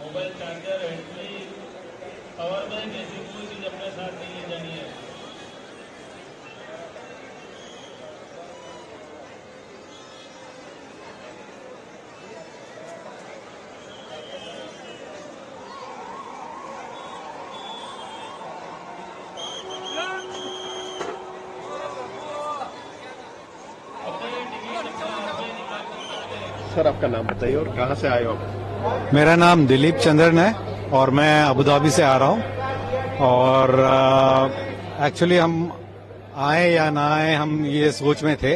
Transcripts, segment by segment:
Mobile charger hands-free power bank ऐसी कोई चीज अपने साथ नहीं ले जानी है। सर आपका नाम बताइए और कहाँ से आए हो आप? मेरा नाम दिलीप चंद्रन है और मैं अबू धाबी से आ रहा हूँ। और एक्चुअली हम आए या ना आए हम ये सोच में थे,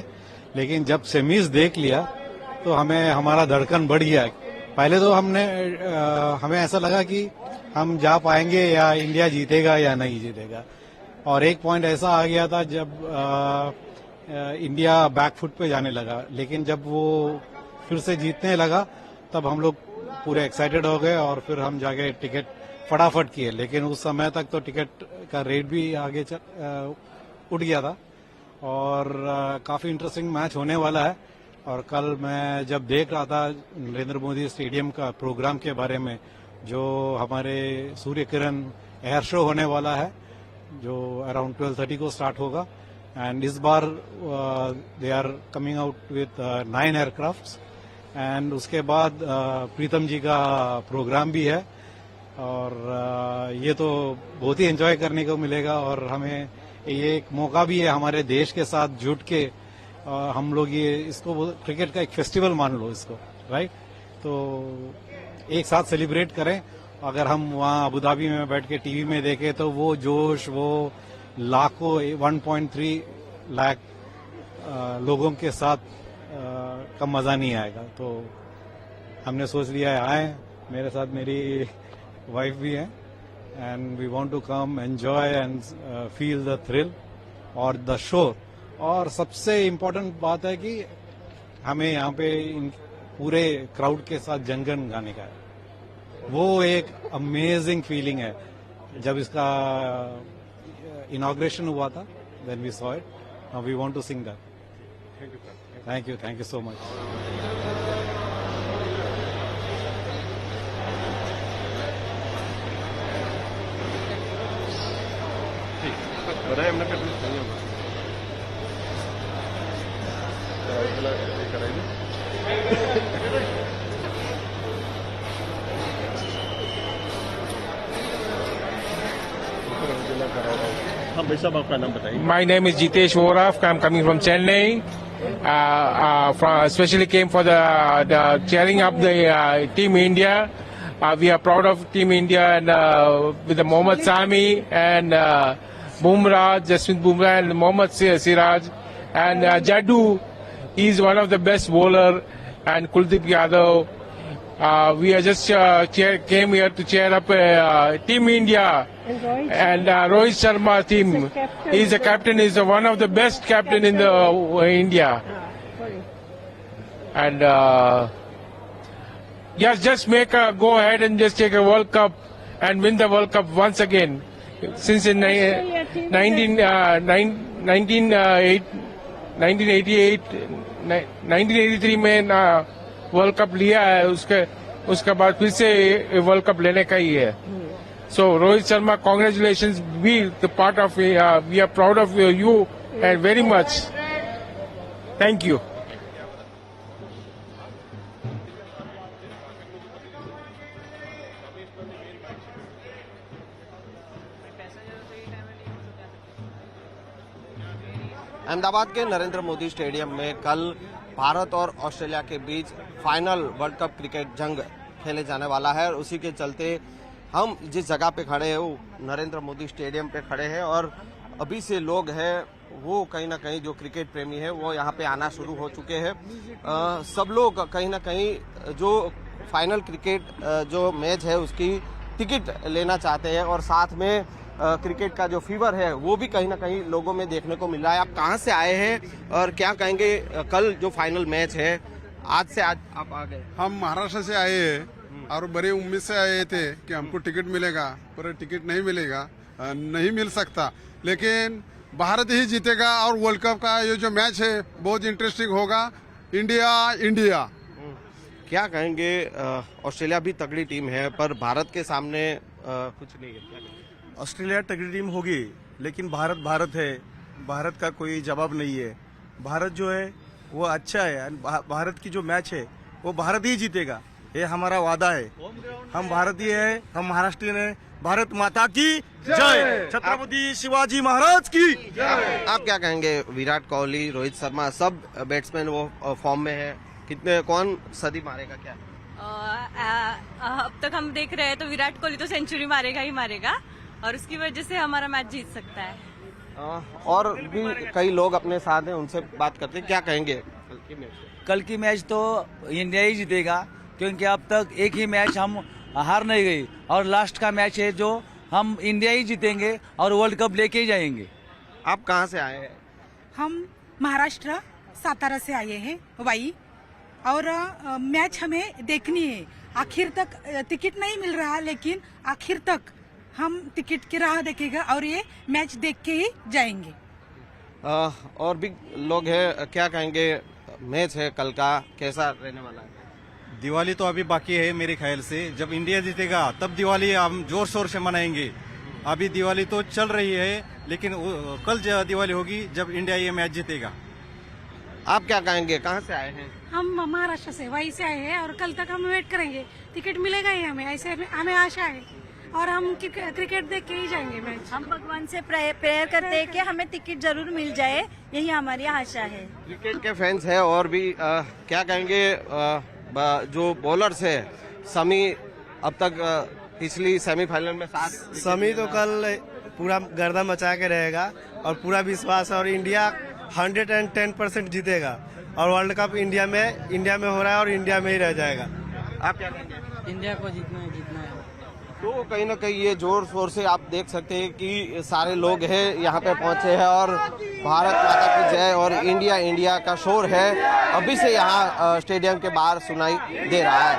लेकिन जब सेमीज देख लिया तो हमें हमारा धड़कन बढ़ गया। पहले तो हमें ऐसा लगा कि हम जा पाएंगे या इंडिया जीतेगा या नहीं जीतेगा, और एक पॉइंट ऐसा आ गया था जब इंडिया बैकफुट पे जाने लगा, लेकिन जब वो फिर से जीतने लगा तब हम लोग पूरे एक्साइटेड हो गए और फिर हम जाके टिकट फटाफट किए। लेकिन उस समय तक तो टिकट का रेट भी आगे उठ गया था और काफी इंटरेस्टिंग मैच होने वाला है। और कल मैं जब देख रहा था नरेंद्र मोदी स्टेडियम का प्रोग्राम के बारे में, जो हमारे सूर्य किरण एयर शो होने वाला है जो अराउंड 12:30 को स्टार्ट होगा, एंड इस बार they are coming out with 9 aircrafts, and उसके बाद प्रीतम जी का प्रोग्राम भी है। और ये तो बहुत ही एंजॉय करने को मिलेगा और हमें ये एक मौका भी है हमारे देश के साथ जुट के हम लोग ये इसको क्रिकेट का एक फेस्टिवल मान लो इसको, राइट? तो एक साथ सेलिब्रेट करें। अगर हम वहाँ अबू धाबी में बैठ के टीवी में देखें तो वो जोश, वो लाखों 1.3 लाख लोगों के साथ का मजा नहीं आएगा। तो हमने सोच लिया है आए, मेरे साथ मेरी वाइफ भी है, and we want to come enjoy and feel the thrill और द शो। और सबसे इम्पोर्टेंट बात है कि हमें यहाँ पे पूरे क्राउड के साथ जंगन गाने का है। वो एक अमेजिंग फीलिंग है। जब इसका इनॉग्रेशन हुआ था, then we saw it, now we want to sing that. Thank you so much. बताइए हमने कर हाँ भाई साहब आपका नाम बताइए। My name is Jitesh Voraf. I'm coming from Chennai. Especially came for the cheering up the Team India. We are proud of Team India and with the Mohammad Sami and Bumrah, Jasprit Bumrah and Mohammad Siraj and Jaddu. He is one of the best bowler, and Kuldeep Yadav. We are just came here to cheer up Team India and Rohit Sharma team. He is the captain. Is one of the best captain in the India. And Yes, just go ahead and just take a World Cup and win the World Cup once again. Since in 1983 में world cup लिया है, उसके बाद फिर से world cup लेने का ही है. So Rohit Sharma, congratulations. We the part of we are proud of you and very much. Thank you. Ahmedabad के नरेंद्र मोदी स्टेडियम में कल भारत और ऑस्ट्रेलिया के बीच फाइनल वर्ल्ड कप क्रिकेट जंग खेले जाने वाला है और उसी के चलते हम जिस जगह पे खड़े हैं वो नरेंद्र मोदी स्टेडियम पे खड़े हैं और अभी से लोग हैं वो कहीं ना कहीं जो क्रिकेट प्रेमी है वो यहाँ पे आना शुरू हो चुके हैं. सब लोग कहीं ना कहीं जो फाइनल क्रिकेट जो मैच है उसकी टिकट लेना चाहते हैं और साथ में क्रिकेट का जो फीवर है वो भी कहीं ना कहीं लोगों में देखने को मिल रहा है. आप कहाँ से आए हैं और क्या कहेंगे कल जो फाइनल मैच है आज आप आ गए? हम महाराष्ट्र से आए हैं और बड़ी उम्मीद से आए थे कि हमको टिकट मिलेगा, पर टिकट नहीं मिलेगा, नहीं मिल सकता. लेकिन भारत ही जीतेगा और वर्ल्ड कप का ये जो मैच है बहुत इंटरेस्टिंग होगा. इंडिया क्या कहेंगे? ऑस्ट्रेलिया भी तगड़ी टीम है पर भारत के सामने कुछ नहीं है. ऑस्ट्रेलिया तगड़ी टीम होगी लेकिन भारत है. भारत का कोई जवाब नहीं है. भारत जो है वो अच्छा है. भारत की जो मैच है वो भारत ही जीतेगा, ये हमारा वादा है. हम भारतीय है, हम महाराष्ट्रियन है. भारत माता की जय. छत्रपति शिवाजी महाराज की जय. आप क्या कहेंगे? विराट कोहली, रोहित शर्मा सब बैट्समैन वो फॉर्म में है. कौन सदी मारेगा क्या? अब तक हम देख रहे हैं तो विराट कोहली तो सेंचुरी मारेगा ही मारेगा और उसकी वजह से हमारा मैच जीत सकता है. और भी कई लोग अपने साथ हैं, उनसे बात करते हैं. क्या कहेंगे कल की मैच? तो इंडिया ही जीतेगा क्योंकि अब तक एक ही मैच हम हार नहीं गई और लास्ट का मैच है जो हम इंडिया ही जीतेंगे और वर्ल्ड कप लेके ही जाएंगे. आप कहाँ से आए हैं? हम महाराष्ट्र सातारा से आए हैं वाई और मैच हमें देखनी है. आखिर तक टिकट नहीं मिल रहा लेकिन आखिर तक हम टिकट की राह देखेगा और ये मैच देख के ही जाएंगे. और भी लोग हैं, क्या कहेंगे? मैच है कल का, कैसा रहने वाला है? दिवाली तो अभी बाकी है मेरे ख्याल से. जब इंडिया जीतेगा तब दिवाली हम जोर शोर से मनाएंगे. अभी दिवाली तो चल रही है लेकिन कल दिवाली होगी जब इंडिया ये मैच जीतेगा. आप क्या कहेंगे? कहाँ से आए हैं? हम महाराष्ट्र से वाई से आए हैं और कल तक हम वेट करेंगे. टिकट मिलेगा ही हमें, ऐसे हमें आशा है और हम क्रिकेट देख के ही जाएंगे मैच. हम भगवान से प्रेयर करते हैं कि हमें टिकट जरूर मिल जाए, यही हमारी आशा है. क्रिकेट के फैंस हैं और भी क्या कहेंगे? जो बॉलर्स है समी अब तक पिछली सेमीफाइनल में साथ. समी तो कल पूरा गर्दा मचा के रहेगा और पूरा विश्वास है और इंडिया 110% जीतेगा और वर्ल्ड कप इंडिया में हो रहा है और इंडिया में ही रह जाएगा. आप क्या कहेंगे? इंडिया को जीतना है. तो कहीं ना कहीं ये जोर शोर से आप देख सकते हैं कि सारे लोग हैं यहाँ पे पहुंचे हैं और भारत माता की जय और इंडिया का शोर है अभी से यहाँ स्टेडियम के बाहर सुनाई दे रहा है.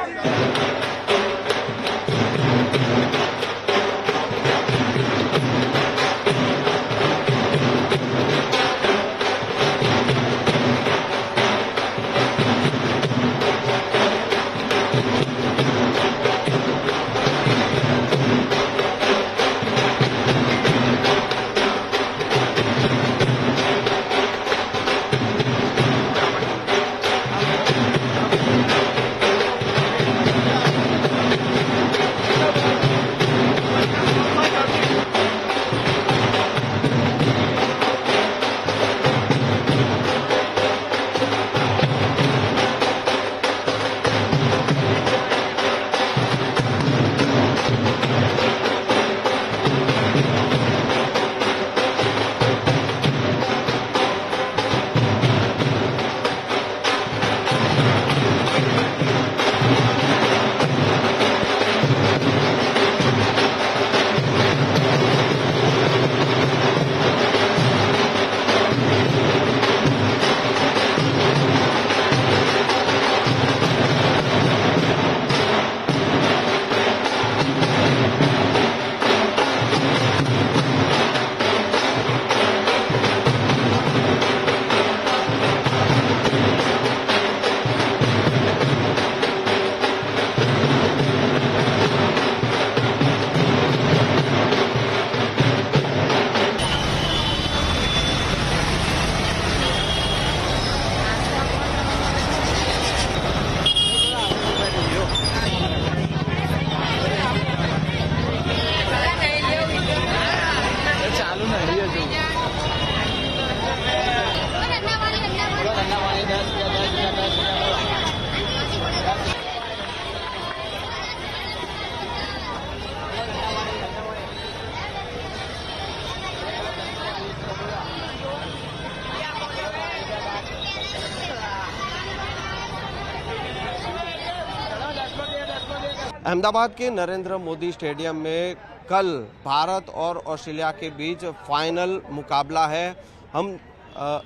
अहमदाबाद के नरेंद्र मोदी स्टेडियम में कल भारत और ऑस्ट्रेलिया के बीच फाइनल मुकाबला है। हम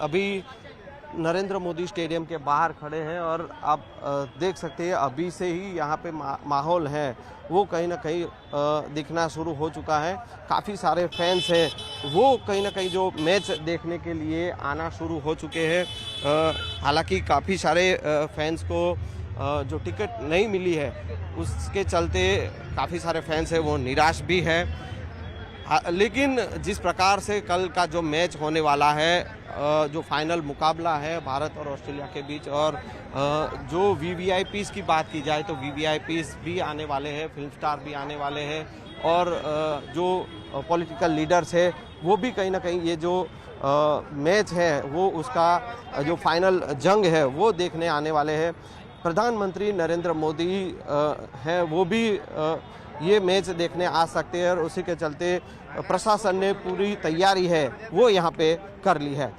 अभी नरेंद्र मोदी स्टेडियम के बाहर खड़े हैं और आप देख सकते हैं अभी से ही यहाँ पे माहौल है वो कहीं ना कहीं दिखना शुरू हो चुका है। काफ़ी सारे फैंस हैं वो कहीं ना कहीं जो मैच देखने के लिए आना शुरू हो चुके हैं। हालांकि काफ़ी सारे फैंस को जो टिकट नहीं मिली है उसके चलते काफ़ी सारे फैंस हैं वो निराश भी है। लेकिन जिस प्रकार से कल का जो मैच होने वाला है, जो फाइनल मुकाबला है भारत और ऑस्ट्रेलिया के बीच, और जो वीवीआईपीज़ की बात की जाए तो वीवीआईपीज़ भी आने वाले हैं, फिल्म स्टार भी आने वाले हैं, और जो पॉलिटिकल लीडर्स है वो भी कहीं ना कहीं ये जो मैच है वो उसका जो फाइनल जंग है वो देखने आने वाले हैं। प्रधानमंत्री नरेंद्र मोदी हैं वो भी ये मैच देखने आ सकते हैं और उसी के चलते प्रशासन ने पूरी तैयारी है वो यहाँ पे कर ली है।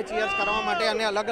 ચીયર્સ કરવા માટે અને અલગ